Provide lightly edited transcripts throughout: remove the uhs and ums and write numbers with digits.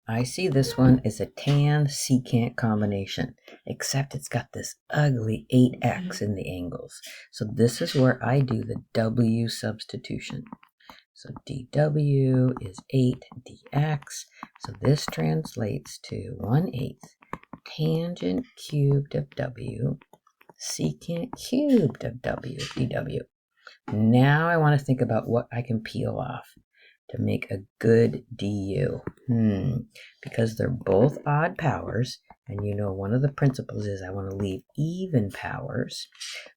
I see this one is a tan secant combination, except it's got this ugly 8x in the angles. So this is where I do the W substitution. So dW is 8dx. So this translates to 1/8 tangent cubed of W secant cubed of W dW. Now I want to think about what I can peel off to make a good du. Because they're both odd powers, and you know one of the principles is I want to leave even powers,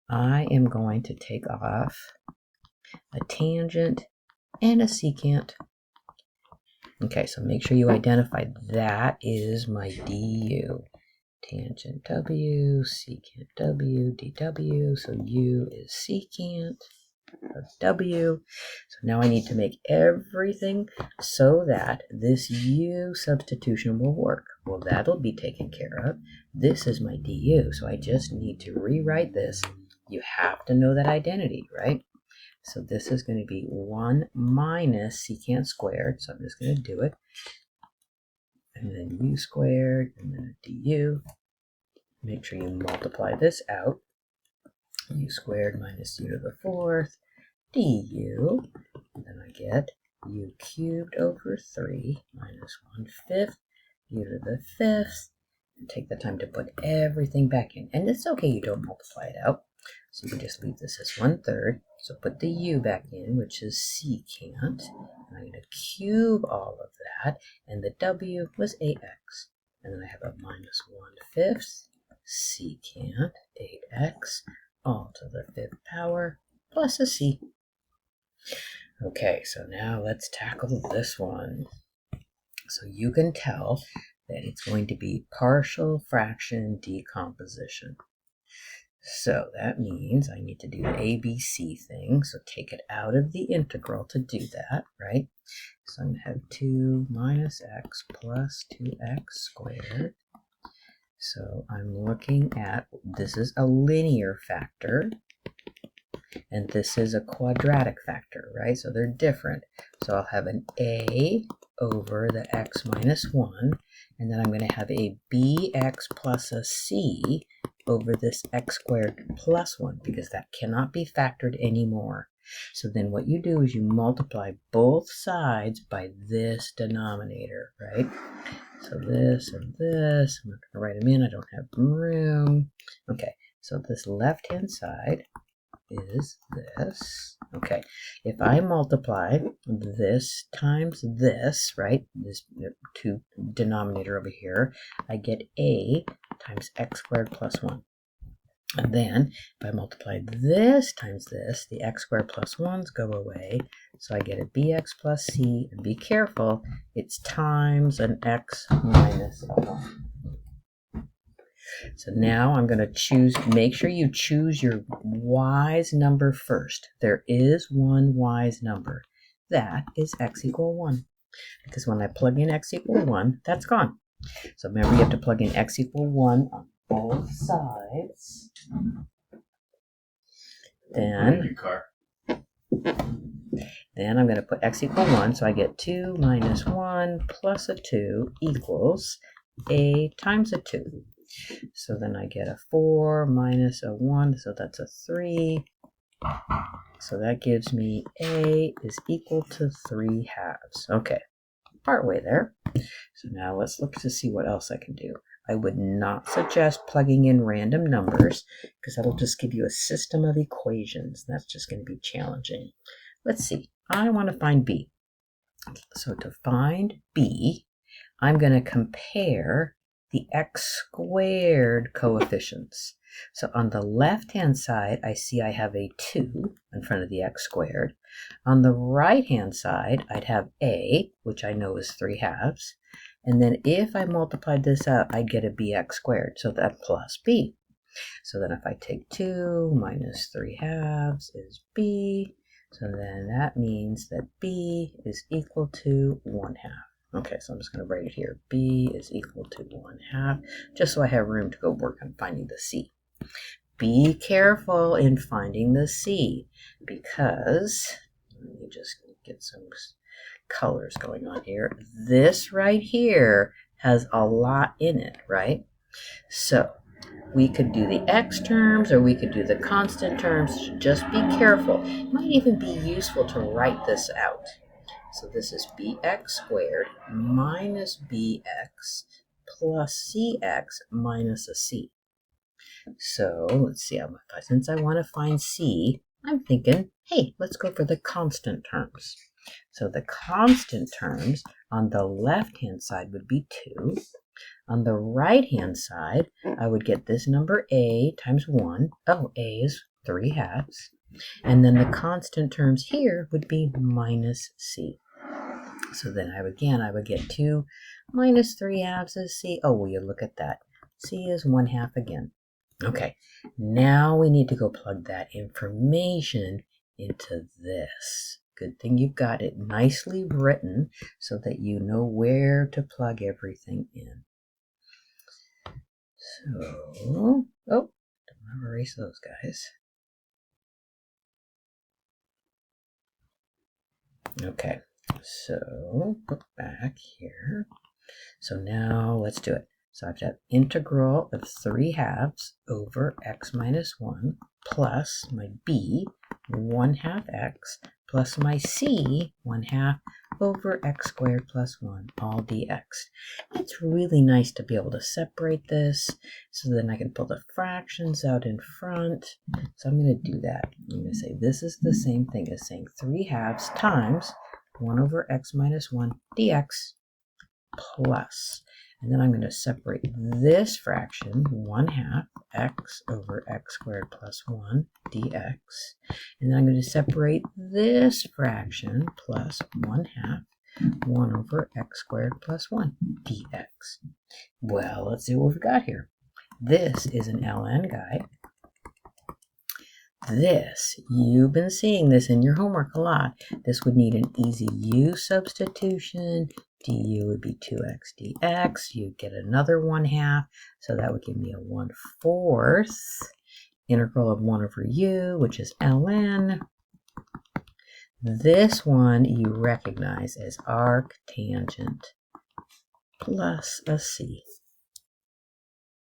I am going to take off a tangent and a secant. Okay, so make sure you identify that is my du. Tangent W, secant W, dW, so u is secant of W. So now I need to make everything so that this U substitution will work. Well, that'll be taken care of. This is my du, so I just need to rewrite this. You have to know that identity, right? So this is going to be 1 minus secant squared, so I'm just going to do it. And then u squared, and then a du. Make sure you multiply this out. U squared minus u to the 4th du, and then I get u cubed over 3 minus 1/5 u to the 5th, and take the time to put everything back in. And it's okay you don't multiply it out, so you can just leave this as 1/3. So put the u back in, which is secant, and I'm going to cube all of that, and the w was 8x, and then I have a minus 1/5 secant 8x all to the 5th power plus a c. Okay, so now let's tackle this one. So you can tell that it's going to be partial fraction decomposition. So that means I need to do the ABC thing. So take it out of the integral to do that, right? So I'm going to have 2 minus x plus 2x squared. So I'm looking at, this is a linear factor, and this is a quadratic factor, right? So they're different. So I'll have an a over the x minus 1, and then I'm going to have a bx plus a c over this x squared plus 1, because that cannot be factored anymore. So then what you do is you multiply both sides by this denominator, right? So this and this, I'm not going to write them in, I don't have room. Okay, so this left-hand side is this. Okay, if I multiply this times this, right, this two denominator over here, I get a times x squared plus 1. And then if I multiply this times this, the x squared plus 1's go away. So I get a bx plus c, and be careful, it's times an x minus 1. So now I'm going to choose, make sure you choose your wise number first. There is one wise number. That is x equal 1. Because when I plug in x equal 1, that's gone. So remember, you have to plug in x equal 1 on both sides. Then I'm going to put x equal 1, so I get 2 minus 1 plus a 2 equals a times a 2. So then I get a 4 minus a 1, so that's a 3. So that gives me a is equal to 3 halves. Okay, partway there. So now let's look to see what else I can do. I would not suggest plugging in random numbers, because that'll just give you a system of equations. That's just going to be challenging. Let's see. I want to find b. So to find b, I'm going to compare the x squared coefficients. So on the left-hand side, I see I have a 2 in front of the x squared. On the right-hand side, I'd have a, which I know is 3 halves. And then if I multiplied this out, I'd get a bx squared, so that plus b. So then if I take 2 minus 3 halves is b, so then that means that b is equal to 1 half. Okay, so I'm just going to write it here. B is equal to 1 half, just so I have room to go work on finding the c. Be careful in finding the c, because let me just get some colors going on here. This right here has a lot in it, right? So we could do the x terms or we could do the constant terms. Just be careful. It might even be useful to write this out. So this is bx squared minus bx plus cx minus a c. So let's see, since I want to find c, I'm thinking, hey, let's go for the constant terms. So the constant terms on the left-hand side would be 2. On the right-hand side, I would get this number a times 1. Oh, a is 3/2. And then the constant terms here would be minus c. So then I would get 2 minus 3/2 is c. Oh, will you look at that? C is 1/2 again. Okay, now we need to go plug that information into this. Good thing you've got it nicely written so that you know where to plug everything in. So, oh, don't want to erase those guys. Okay, so put back here. So now let's do it. So I've got integral of 3/2 over x minus 1 plus my b 1/2 x plus my c 1/2 over x squared plus 1 all dx. It's really nice to be able to separate this so then I can pull the fractions out in front. So I'm going to do that. I'm going to say this is the same thing as saying 3/2 times 1 over x minus 1 dx plus. And then I'm going to separate this fraction, 1/2 x over x squared plus 1 dx. And then I'm going to separate this fraction plus 1/2 1 over x squared plus 1 dx. Well, let's see what we've got here. This is an ln guy. This, you've been seeing this in your homework a lot. This would need an easy u substitution. Du would be 2x dx. You'd get another 1/2, so that would give me a 1/4 integral of 1 over u, which is ln. This one you recognize as arctangent plus a c.